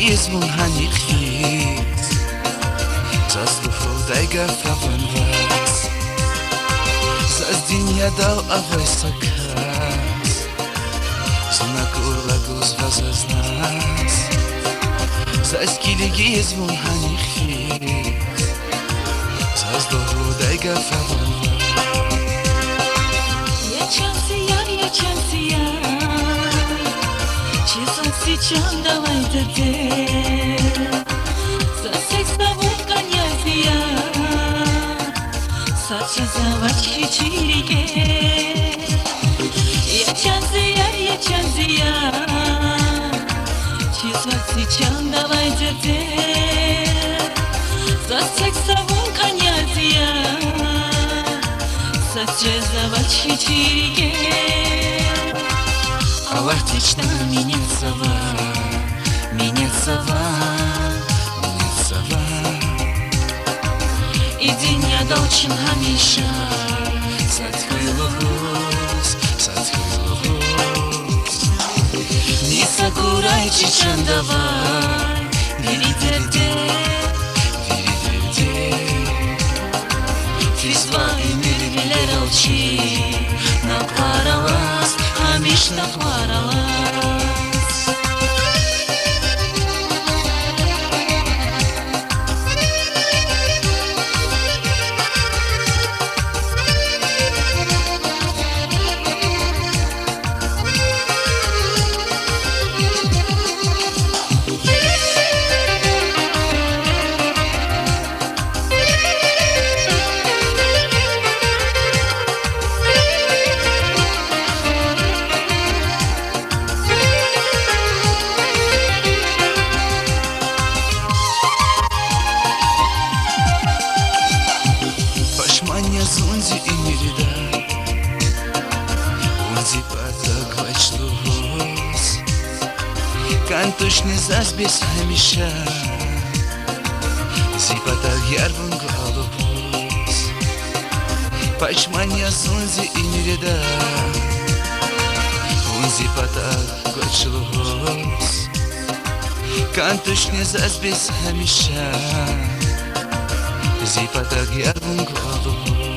Izmul hanitfiz Zazduful dajga favan vas Zazdinja dal avoj sakas Sunakur laguz vazaz nas Zaskiligi izmul hanitfiz Zazduful dajga favan vas Я чансияр Чесон сичан давай дете За секс давай конязия Сача завач хичириге Я чансияр Чесон сичан давай дете За секс давай конязия Сача завач хичириге Аллахтична меня сова, меня сова, меня сова. И день я должен хамиша Сатхилус, сатхилус. Не сагурай чичан давай Виридерде, виридерде. Физва и мирвилер алчи Напаралас, хамиш напаралас Зунзи и Мерида Унзи поток шлус Кантушни зазбес хамиша Зипатак ярвун голубус Пачмания Зунзи и Мерида Унзи поток шлус Кантушни зазбес хамиша Зипатак ярвун голубус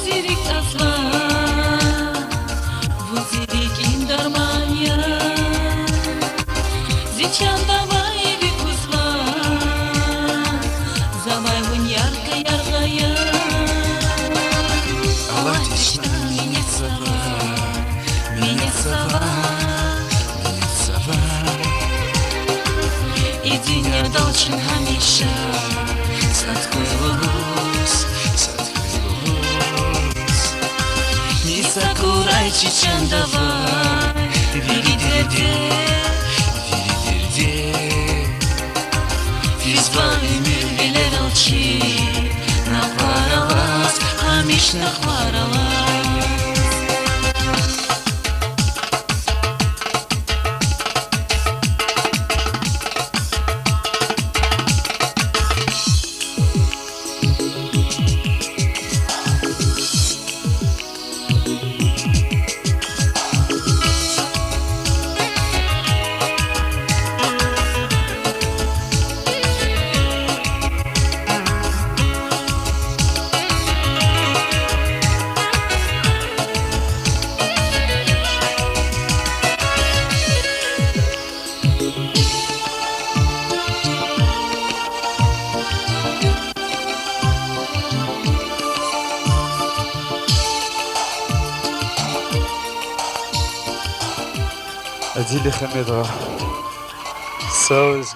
Зирик тазва, вузирик индармания Зичан давай викузва, замай вон яркая Аллахтична меня сова, меня сова, меня сова. И день я должен хамиша Сатхилус, Сакурай чичан давай Виридерде, виридерде. Физва и мирвилер алчи Напаралас, хамиш напаралас ادي اللي خميضه ساوز